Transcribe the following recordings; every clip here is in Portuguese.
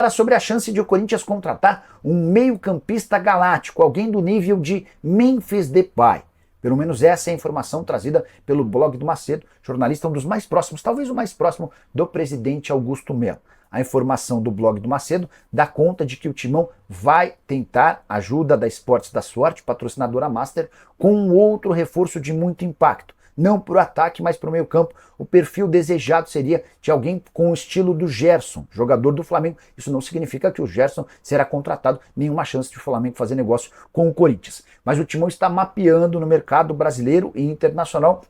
Sobre a chance de o Corinthians contratar um meio-campista galáctico, alguém do nível de Memphis Depay. Pelo menos essa é a informação trazida pelo blog do Macedo, jornalista um dos mais próximos, talvez o mais próximo do presidente Augusto Melo. A informação do blog do Macedo dá conta de que o Timão vai tentar ajuda da Esportes da Sorte, patrocinadora Master, com um outro reforço de muito impacto. Não para o ataque, mas para o meio campo. O perfil desejado seria de alguém com o estilo do Gerson, jogador do Flamengo. Isso não significa que o Gerson será contratado, nenhuma chance de o Flamengo fazer negócio com o Corinthians. Mas o Timão está mapeando no mercado brasileiro e internacional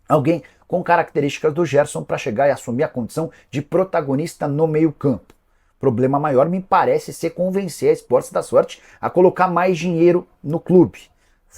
alguém com características do Gerson para chegar e assumir a condição de protagonista no meio campo. Problema maior me parece ser convencer a Esportes da Sorte a colocar mais dinheiro no clube.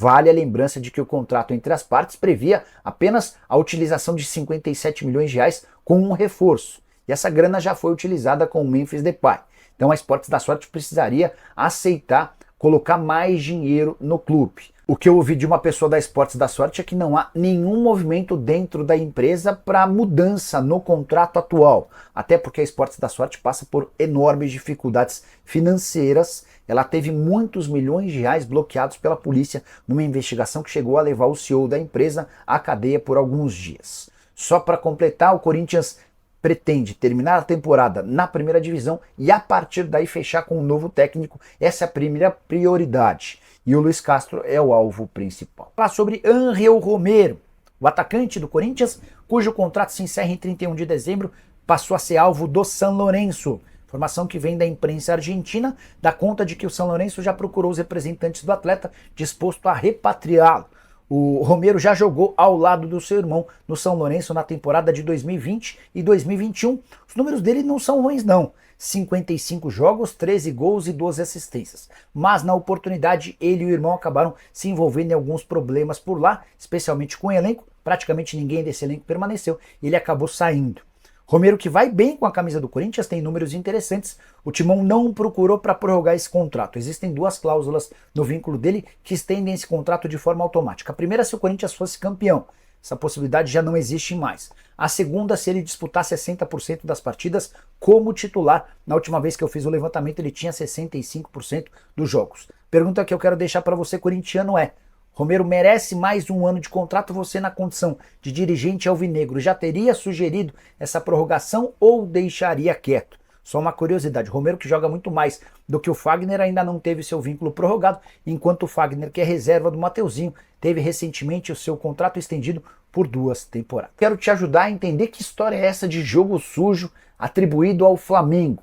Vale a lembrança de que o contrato entre as partes previa apenas a utilização de 57 milhões de reais com um reforço. E essa grana já foi utilizada com o Memphis Depay. Então a Esportes da Sorte precisaria aceitar colocar mais dinheiro no clube. O que eu ouvi de uma pessoa da Esportes da Sorte é que não há nenhum movimento dentro da empresa para mudança no contrato atual. Até porque a Esportes da Sorte passa por enormes dificuldades financeiras. Ela teve muitos milhões de reais bloqueados pela polícia numa investigação que chegou a levar o CEO da empresa à cadeia por alguns dias. Só para completar, o Corinthians pretende terminar a temporada na primeira divisão e a partir daí fechar com um novo técnico. Essa é a primeira prioridade. E o Luiz Castro é o alvo principal. Falar sobre Ángel Romero, o atacante do Corinthians, cujo contrato se encerra em 31 de dezembro, passou a ser alvo do San Lorenzo. Informação que vem da imprensa argentina dá conta de que o San Lorenzo já procurou os representantes do atleta disposto a repatriá-lo. O Romero já jogou ao lado do seu irmão no São Lourenço na temporada de 2020 e 2021. Os números dele não são ruins não. 55 jogos, 13 gols e 12 assistências. Mas na oportunidade ele e o irmão acabaram se envolvendo em alguns problemas por lá, especialmente com o elenco. Praticamente ninguém desse elenco permaneceu e ele acabou saindo. Romero, que vai bem com a camisa do Corinthians, tem números interessantes. O Timão não procurou para prorrogar esse contrato. Existem duas cláusulas no vínculo dele que estendem esse contrato de forma automática. A primeira, se o Corinthians fosse campeão. Essa possibilidade já não existe mais. A segunda, se ele disputar 60% das partidas como titular. Na última vez que eu fiz o levantamento, ele tinha 65% dos jogos. Pergunta que eu quero deixar para você, corintiano, é: Romero merece mais um ano de contrato? Você, na condição de dirigente alvinegro, já teria sugerido essa prorrogação ou deixaria quieto? Só uma curiosidade, Romero, que joga muito mais do que o Fagner, ainda não teve seu vínculo prorrogado, enquanto o Fagner, que é reserva do Mateuzinho, teve recentemente o seu contrato estendido por 2 temporadas. Quero te ajudar a entender que história é essa de jogo sujo atribuído ao Flamengo.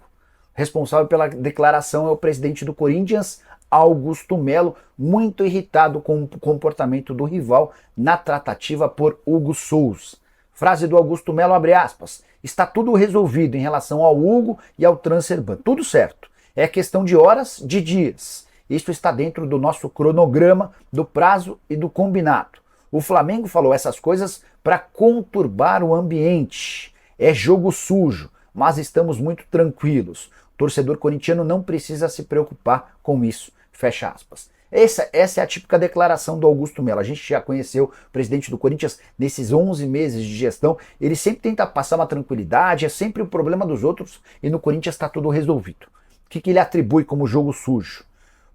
Responsável pela declaração é o presidente do Corinthians, Augusto Melo, muito irritado com o comportamento do rival na tratativa por Hugo Souza. Frase do Augusto Melo, abre aspas: está tudo resolvido em relação ao Hugo e ao transfer ban. Tudo certo. É questão de horas, de dias. Isso está dentro do nosso cronograma, do prazo e do combinado. O Flamengo falou essas coisas para conturbar o ambiente. É jogo sujo, mas estamos muito tranquilos. O torcedor corintiano não precisa se preocupar com isso. Fecha aspas. Essa é a típica declaração do Augusto Melo. A gente já conheceu o presidente do Corinthians nesses 11 meses de gestão. Ele sempre tenta passar uma tranquilidade, é sempre o problema dos outros e no Corinthians está tudo resolvido. O que ele atribui como jogo sujo?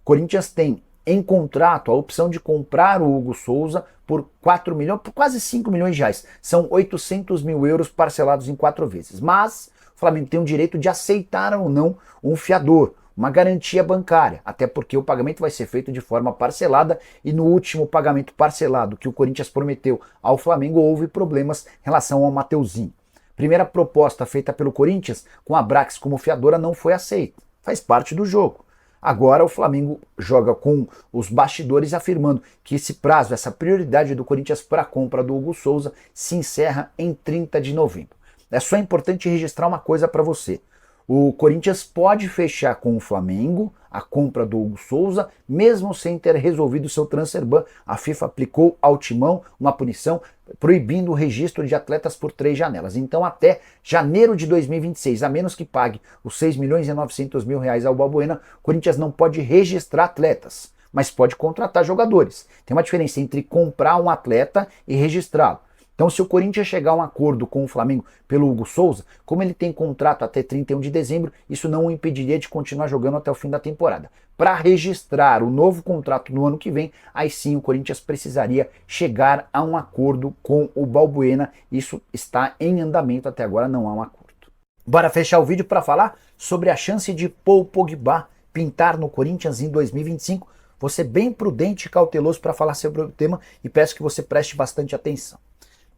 O Corinthians tem em contrato a opção de comprar o Hugo Souza por 4 milhões, por quase 5 milhões de reais. São 800 mil euros parcelados em 4 vezes. Mas o Flamengo tem o direito de aceitar ou não um fiador, uma garantia bancária, até porque o pagamento vai ser feito de forma parcelada e no último pagamento parcelado que o Corinthians prometeu ao Flamengo houve problemas em relação ao Mateuzinho. Primeira proposta feita pelo Corinthians com a Brax como fiadora não foi aceita, faz parte do jogo. Agora o Flamengo joga com os bastidores afirmando que esse prazo, essa prioridade do Corinthians para a compra do Hugo Souza se encerra em 30 de novembro. É só importante registrar uma coisa para você. O Corinthians pode fechar com o Flamengo a compra do Hugo Souza, mesmo sem ter resolvido seu transfer ban. A FIFA aplicou ao Timão uma punição proibindo o registro de atletas por 3 janelas. Então até janeiro de 2026, a menos que pague os 6 milhões e 900 mil reais ao Balbuena, o Corinthians não pode registrar atletas, mas pode contratar jogadores. Tem uma diferença entre comprar um atleta e registrá-lo. Então, se o Corinthians chegar a um acordo com o Flamengo pelo Hugo Souza, como ele tem contrato até 31 de dezembro, isso não o impediria de continuar jogando até o fim da temporada. Para registrar o novo contrato no ano que vem, aí sim o Corinthians precisaria chegar a um acordo com o Balbuena. Isso está em andamento, até agora não há um acordo. Bora fechar o vídeo para falar sobre a chance de Paul Pogba pintar no Corinthians em 2025. Vou ser bem prudente e cauteloso para falar sobre o tema e peço que você preste bastante atenção.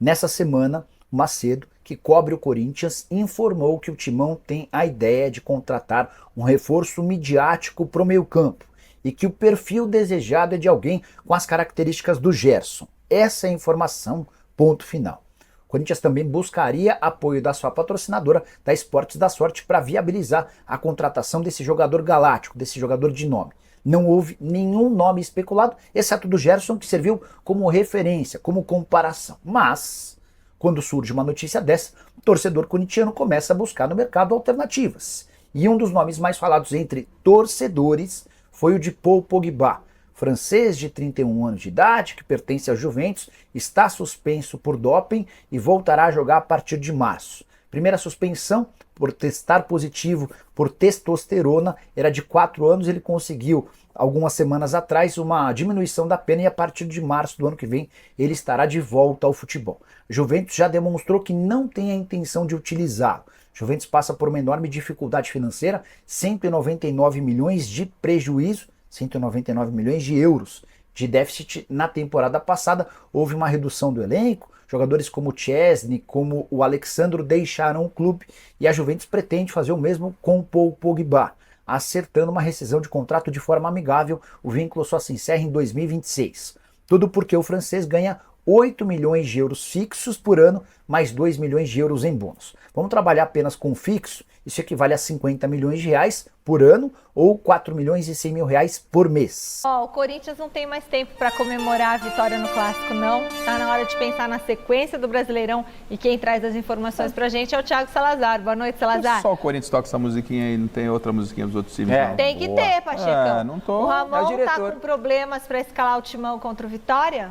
Nessa semana, o Macedo, que cobre o Corinthians, informou que o Timão tem a ideia de contratar um reforço midiático para o meio-campo e que o perfil desejado é de alguém com as características do Gerson. Essa é a informação, ponto final. O Corinthians também buscaria apoio da sua patrocinadora, da Esportes da Sorte, para viabilizar a contratação desse jogador galáctico, desse jogador de nome. Não houve nenhum nome especulado, exceto do Gerson, que serviu como referência, como comparação. Mas, quando surge uma notícia dessa, o torcedor corintiano começa a buscar no mercado alternativas. E um dos nomes mais falados entre torcedores foi o de Paul Pogba, francês de 31 anos de idade, que pertence à Juventus, está suspenso por doping e voltará a jogar a partir de março. Primeira suspensão por testar positivo por testosterona era de 4 anos, ele conseguiu algumas semanas atrás uma diminuição da pena e a partir de março do ano que vem ele estará de volta ao futebol. Juventus já demonstrou que não tem a intenção de utilizá-lo. Juventus passa por uma enorme dificuldade financeira, 199 milhões de prejuízo, 199 milhões de euros de déficit na temporada passada. Houve uma redução do elenco, jogadores como o Chesney, como o Alexandro deixaram o clube e a Juventus pretende fazer o mesmo com o Paul Pogba, acertando uma rescisão de contrato de forma amigável. O vínculo só se encerra em 2026. Tudo porque o francês ganha 8 milhões de euros fixos por ano, mais 2 milhões de euros em bônus. Vamos trabalhar apenas com fixo, isso equivale a 50 milhões de reais por ano ou 4 milhões e 100 mil reais por mês. O Corinthians não tem mais tempo para comemorar a vitória no Clássico, não. Está na hora de pensar na sequência do Brasileirão e quem traz as informações para a gente é o Thiago Salazar. Boa noite, Salazar. Só o Corinthians toca essa musiquinha aí, não tem outra musiquinha dos outros times, não. Tem que ter, Pachecão. Não tô. O Ramon tá com problemas para escalar o Timão contra o Vitória?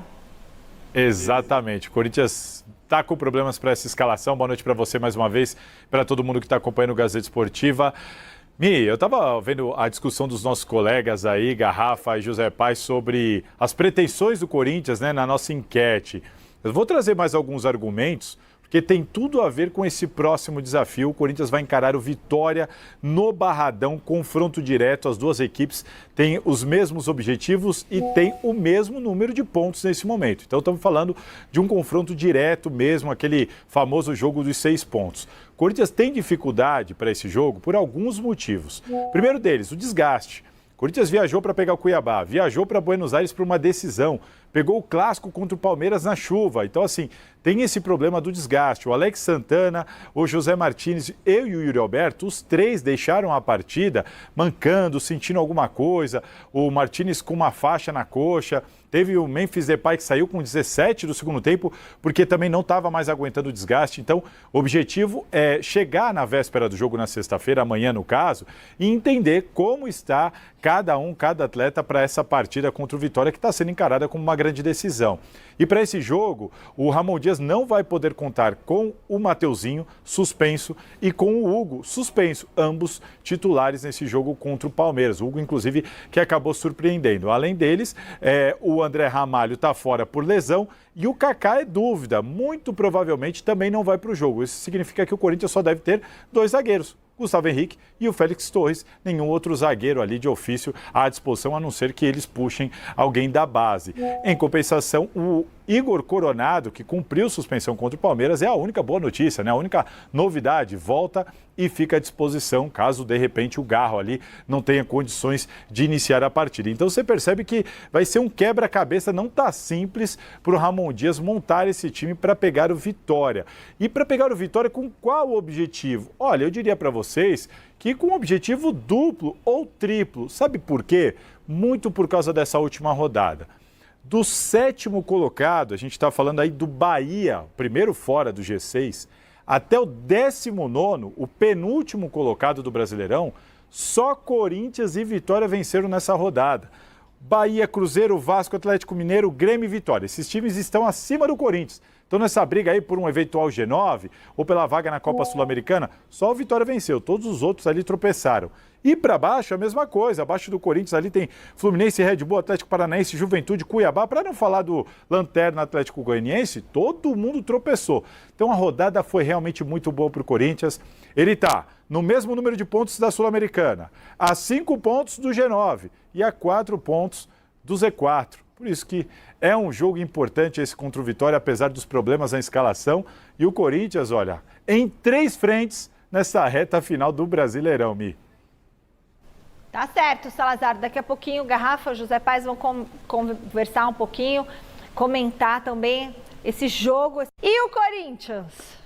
Exatamente. O Corinthians está com problemas para essa escalação. Boa noite para você mais uma vez, para todo mundo que está acompanhando o Gazeta Esportiva. Eu estava vendo a discussão dos nossos colegas aí, Garrafa e José Paz, sobre as pretensões do Corinthians, né, na nossa enquete. Eu vou trazer mais alguns argumentos, porque tem tudo a ver com esse próximo desafio. O Corinthians vai encarar o Vitória no Barradão, confronto direto. As duas equipes têm os mesmos objetivos e têm o mesmo número de pontos nesse momento. Então estamos falando de um confronto direto mesmo, aquele famoso jogo dos 6 pontos. O Corinthians tem dificuldade para esse jogo por alguns motivos. O primeiro deles, o desgaste. O Corinthians viajou para pegar o Cuiabá, viajou para Buenos Aires para uma decisão, pegou o clássico contra o Palmeiras na chuva. Então, assim, tem esse problema do desgaste. O Alex Santana, o José Martínez, eu e o Yuri Alberto, os três deixaram a partida mancando, sentindo alguma coisa. O Martínez com uma faixa na coxa. Teve o Memphis Depay que saiu com 17 do segundo tempo, porque também não estava mais aguentando o desgaste. Então, o objetivo é chegar na véspera do jogo, na sexta-feira, amanhã no caso, e entender como está cada atleta para essa partida contra o Vitória, que está sendo encarada como uma grande decisão. E para esse jogo, o Ramon Dias não vai poder contar com o Mateuzinho, suspenso, e com o Hugo, suspenso, ambos titulares nesse jogo contra o Palmeiras. O Hugo, inclusive, que acabou surpreendendo. Além deles, o André Ramalho está fora por lesão e o Kaká é dúvida. Muito provavelmente também não vai para o jogo. Isso significa que o Corinthians só deve ter 2 zagueiros. Gustavo Henrique e o Félix Torres, nenhum outro zagueiro ali de ofício à disposição, a não ser que eles puxem alguém da base. Em compensação, o Igor Coronado, que cumpriu suspensão contra o Palmeiras, é a única boa notícia, né? A única novidade, volta e fica à disposição, caso de repente o Garro ali não tenha condições de iniciar a partida. Então você percebe que vai ser um quebra-cabeça, não tá simples para o Ramon Dias montar esse time para pegar o Vitória. E para pegar o Vitória com qual objetivo? Olha, eu diria para vocês que com objetivo duplo ou triplo. Sabe por quê? Muito por causa dessa última rodada. Do 7º colocado, a gente está falando aí do Bahia, primeiro fora do G6, até o 19º, o penúltimo colocado do Brasileirão, só Corinthians e Vitória venceram nessa rodada. Bahia, Cruzeiro, Vasco, Atlético Mineiro, Grêmio e Vitória. Esses times estão acima do Corinthians. Então, nessa briga aí por um eventual G9 ou pela vaga na Copa Sul-Americana, só o Vitória venceu. Todos os outros ali tropeçaram. E para baixo, a mesma coisa. Abaixo do Corinthians ali tem Fluminense, Red Bull, Atlético Paranaense, Juventude, Cuiabá. Para não falar do Lanterna Atlético Goianiense, todo mundo tropeçou. Então, a rodada foi realmente muito boa para o Corinthians. Ele está no mesmo número de pontos da Sul-Americana, a 5 pontos do G9 e a 4 pontos do Z4. Por isso que é um jogo importante esse contra o Vitória, apesar dos problemas na escalação. E o Corinthians, olha, em 3 frentes nessa reta final do Brasileirão, Mi. Tá certo, Salazar. Daqui a pouquinho o Garrafa e o José Paes vão conversar um pouquinho, comentar também esse jogo. E o Corinthians?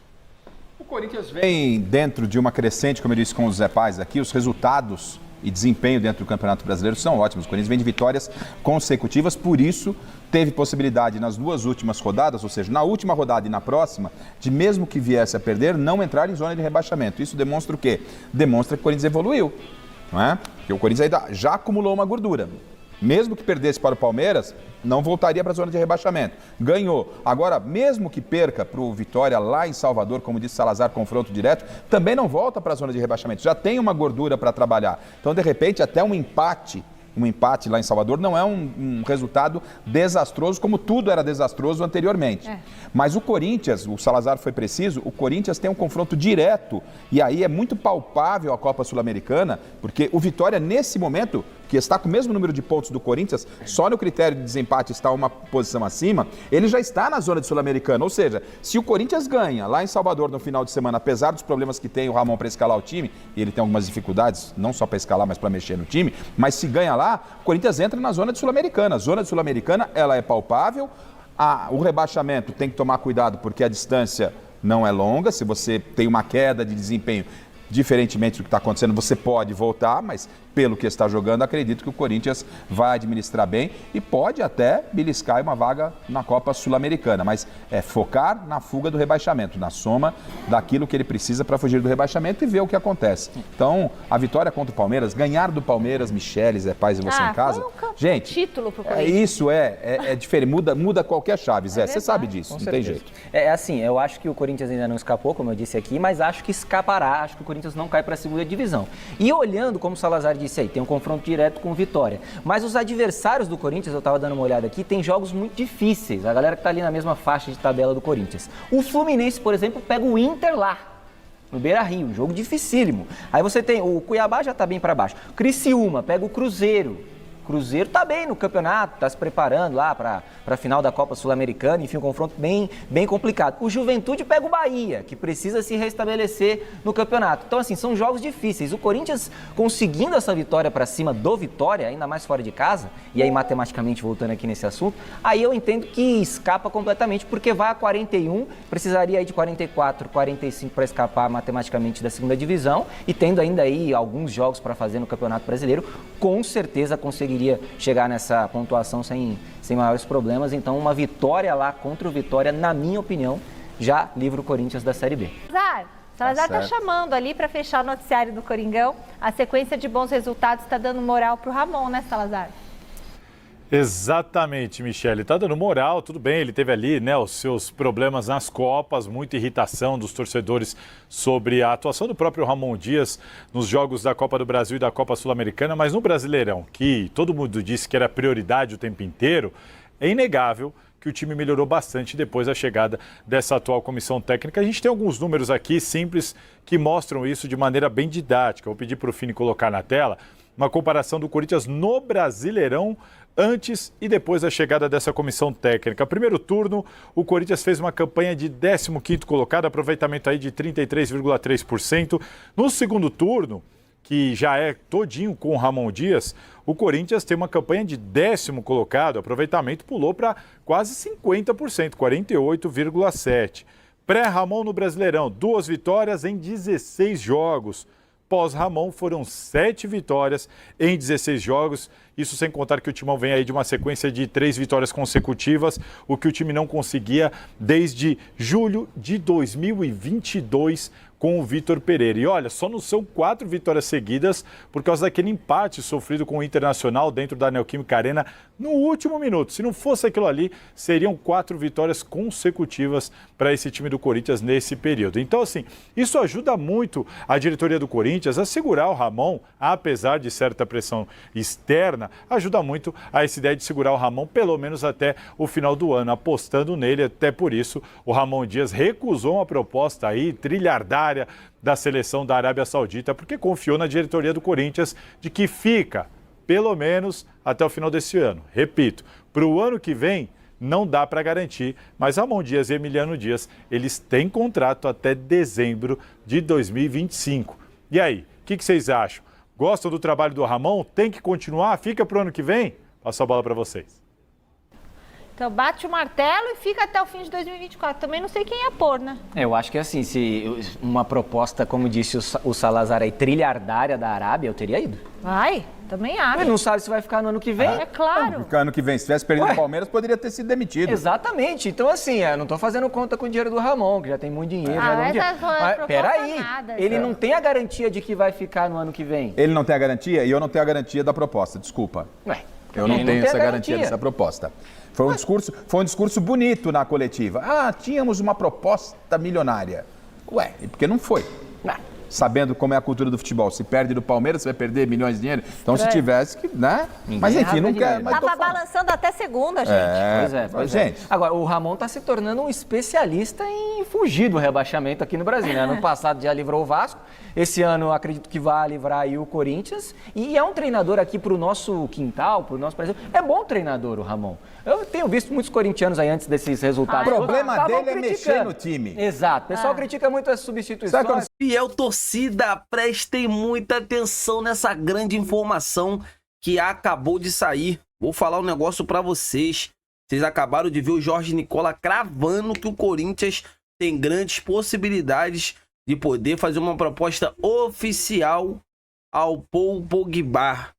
O Corinthians vem dentro de uma crescente, como eu disse com o José Paes aqui, os resultados e desempenho dentro do Campeonato Brasileiro são ótimos. O Corinthians vem de vitórias consecutivas, por isso teve possibilidade nas 2 últimas rodadas, ou seja, na última rodada e na próxima, de mesmo que viesse a perder, não entrar em zona de rebaixamento. Isso demonstra o quê? Demonstra que o Corinthians evoluiu, não é? Porque o Corinthians ainda já acumulou uma gordura. Mesmo que perdesse para o Palmeiras, não voltaria para a zona de rebaixamento. Ganhou. Agora, mesmo que perca para o Vitória lá em Salvador, como disse Salazar, confronto direto, também não volta para a zona de rebaixamento. Já tem uma gordura para trabalhar. Então, de repente, até um empate lá em Salvador não é um resultado desastroso, como tudo era desastroso anteriormente. Mas o Corinthians, o Salazar foi preciso, o Corinthians tem um confronto direto e aí é muito palpável a Copa Sul-Americana, porque o Vitória, nesse momento, que está com o mesmo número de pontos do Corinthians, só no critério de desempate está uma posição acima, ele já está na zona de Sul-Americana. Ou seja, se o Corinthians ganha lá em Salvador no final de semana, apesar dos problemas que tem o Ramon para escalar o time, e ele tem algumas dificuldades, não só para escalar, mas para mexer no time, mas se ganha lá, o Corinthians entra na zona de Sul-Americana. A zona de Sul-Americana, ela é palpável, o rebaixamento tem que tomar cuidado porque a distância não é longa, se você tem uma queda de desempenho, diferentemente do que está acontecendo, você pode voltar, mas pelo que está jogando, acredito que o Corinthians vai administrar bem e pode até beliscar uma vaga na Copa Sul-Americana, mas é focar na fuga do rebaixamento, na soma daquilo que ele precisa para fugir do rebaixamento e ver o que acontece. Então, a vitória contra o Palmeiras, ganhar do Palmeiras, Michele, Zé Paes e você em casa, gente, título pro Corinthians. Isso é diferente, muda qualquer chave, Zé, você sabe disso, não tem jeito. É assim, eu acho que o Corinthians ainda não escapou, como eu disse aqui, mas acho que escapará, acho que o Corinthians não cai para a segunda divisão. E olhando, como o Salazar disse aí, tem um confronto direto com o Vitória. Mas os adversários do Corinthians, eu estava dando uma olhada aqui, tem jogos muito difíceis. A galera que está ali na mesma faixa de tabela do Corinthians. O Fluminense, por exemplo, pega o Inter lá, no Beira-Rio, um jogo dificílimo. Aí você tem, o Cuiabá já está bem para baixo. Criciúma pega o Cruzeiro. Cruzeiro está bem no campeonato, está se preparando lá para a final da Copa Sul-Americana, enfim, um confronto bem complicado. O Juventude pega o Bahia, que precisa se restabelecer no campeonato. Então, assim, são jogos difíceis. O Corinthians conseguindo essa vitória para cima do Vitória, ainda mais fora de casa, e aí matematicamente voltando aqui nesse assunto, aí eu entendo que escapa completamente, porque vai a 41, precisaria aí de 44, 45 para escapar matematicamente da segunda divisão, e tendo ainda aí alguns jogos para fazer no Campeonato Brasileiro, com certeza conseguiria chegar nessa pontuação sem maiores problemas. Então, uma vitória lá contra o Vitória, na minha opinião, já livra o Corinthians da Série B. Salazar está chamando ali para fechar o noticiário do Coringão. A sequência de bons resultados está dando moral para o Ramon, né, Salazar? Exatamente, Michele. Está dando moral, tudo bem, ele teve ali, né, os seus problemas nas Copas, muita irritação dos torcedores sobre a atuação do próprio Ramon Dias nos jogos da Copa do Brasil e da Copa Sul-Americana, mas no Brasileirão, que todo mundo disse que era prioridade o tempo inteiro, é inegável que o time melhorou bastante depois da chegada dessa atual comissão técnica. A gente tem alguns números aqui simples que mostram isso de maneira bem didática. Vou pedir para o Fini colocar na tela uma comparação do Corinthians no Brasileirão antes e depois da chegada dessa comissão técnica. Primeiro turno, o Corinthians fez uma campanha de 15º colocado, aproveitamento aí de 33,3%. No segundo turno, que já é todinho com o Ramon Dias, o Corinthians tem uma campanha de 10º colocado, aproveitamento pulou para quase 50%, 48,7%. Pré-Ramon no Brasileirão, 2 vitórias em 16 jogos. Pós-Ramon foram 7 vitórias em 16 jogos, isso sem contar que o Timão vem aí de uma sequência de 3 vitórias consecutivas, o que o time não conseguia desde julho de 2022, com o Vitor Pereira. E olha, só não são 4 vitórias seguidas por causa daquele empate sofrido com o Internacional dentro da Neoquímica Arena no último minuto. Se não fosse aquilo ali, seriam 4 vitórias consecutivas para esse time do Corinthians nesse período. Então, assim, isso ajuda muito a diretoria do Corinthians a segurar o Ramon, apesar de certa pressão externa, ajuda muito a essa ideia de segurar o Ramon pelo menos até o final do ano, apostando nele. Até por isso, o Ramon Dias recusou uma proposta aí trilhardária da seleção da Arábia Saudita, porque confiou na diretoria do Corinthians de que fica pelo menos até o final desse ano. Repito, para o ano que vem não dá para garantir, mas Ramon Dias e Emiliano Dias, eles têm contrato até dezembro de 2025. E aí, o que vocês acham? Gostam do trabalho do Ramon? Tem que continuar? Fica para o ano que vem? Passo a bola para vocês. Então bate o martelo e fica até o fim de 2024. Também não sei quem ia pôr, né? Eu acho que assim, se uma proposta, como disse o Salazar aí, trilhardária da Arábia, eu teria ido. Vai, também acho. Mas não sabe se vai ficar no ano que vem? É claro. Porque ano que vem, se tivesse perdido o Palmeiras, poderia ter sido demitido. Exatamente. Então, assim, eu não tô fazendo conta com o dinheiro do Ramon, que já tem muito dinheiro. Mas peraí, ele não tem a garantia de que vai ficar no ano que vem. Ele não tem a garantia e eu não tenho a garantia da proposta, desculpa. Eu não tenho essa garantia dessa proposta. Foi um discurso bonito na coletiva. Ah, tínhamos uma proposta milionária. Ué, e por que não foi? Sabendo como é a cultura do futebol. Se perde do Palmeiras, você vai perder milhões de dinheiro. Então, se tivesse que, né? Mas enfim, não quer. Tava balançando até segunda, gente. Pois é. Agora, o Ramon tá se tornando um especialista em fugir do rebaixamento aqui no Brasil, né? Ano passado já livrou o Vasco. Esse ano, acredito que vai livrar aí o Corinthians. E é um treinador aqui pro nosso quintal, pro nosso Brasil. É bom treinador, o Ramon. Eu tenho visto muitos corintianos aí antes desses resultados. O problema dele é mexer no time. Exato. O pessoal critica muito as substituições. Fiel torcida, prestem muita atenção nessa grande informação que acabou de sair. Vou falar um negócio pra vocês. Vocês acabaram de ver o Jorge Nicola cravando que o Corinthians tem grandes possibilidades de poder fazer uma proposta oficial ao Paul Pogba.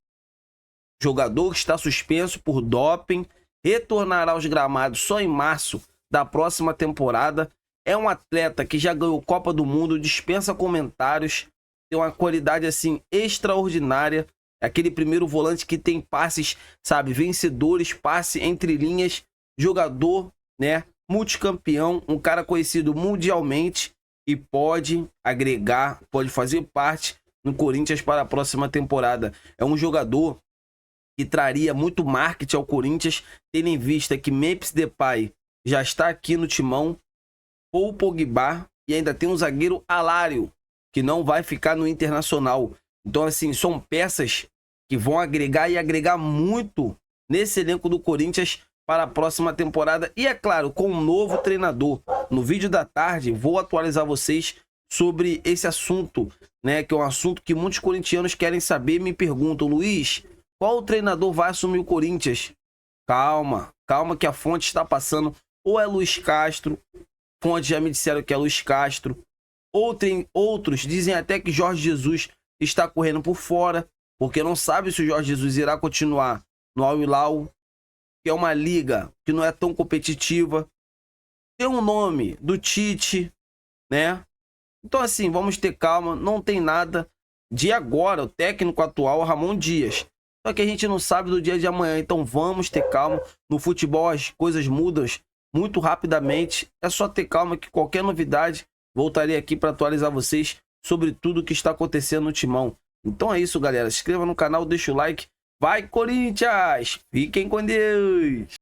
Jogador que está suspenso por doping, retornará aos gramados só em março da próxima temporada. É um atleta que já ganhou Copa do Mundo, dispensa comentários, tem uma qualidade assim extraordinária. É aquele primeiro volante que tem passes, sabe, vencedores, passe entre linhas, jogador, né, multicampeão, um cara conhecido mundialmente e pode agregar, pode fazer parte no Corinthians para a próxima temporada. É um jogador que traria muito marketing ao Corinthians, tendo em vista que Memphis Depay já está aqui no timão, Paul Pogba e ainda tem um zagueiro Alário, que não vai ficar no Internacional. Então, assim, são peças que vão agregar e agregar muito nesse elenco do Corinthians para a próxima temporada. E, é claro, com um novo treinador. No vídeo da tarde, vou atualizar vocês sobre esse assunto, né? Que é um assunto que muitos corintianos querem saber, me perguntam, Luiz, qual treinador vai assumir o Corinthians? Calma, calma que a fonte está passando. Ou é Luiz Castro, fontes já me disseram que é Luiz Castro. Outros dizem até que Jorge Jesus está correndo por fora, porque não sabe se o Jorge Jesus irá continuar no Al Hilal, que é uma liga que não é tão competitiva. Tem um nome do Tite, né? Então, assim, vamos ter calma. Não tem nada de agora. O técnico atual é o Ramon Dias. Só que a gente não sabe do dia de amanhã. Então, vamos ter calma. No futebol, as coisas mudam muito rapidamente. É só ter calma que qualquer novidade voltarei aqui para atualizar vocês sobre tudo o que está acontecendo no Timão. Então é isso, galera. Se inscreva no canal, deixa o like. Vai, Corinthians! Fiquem com Deus!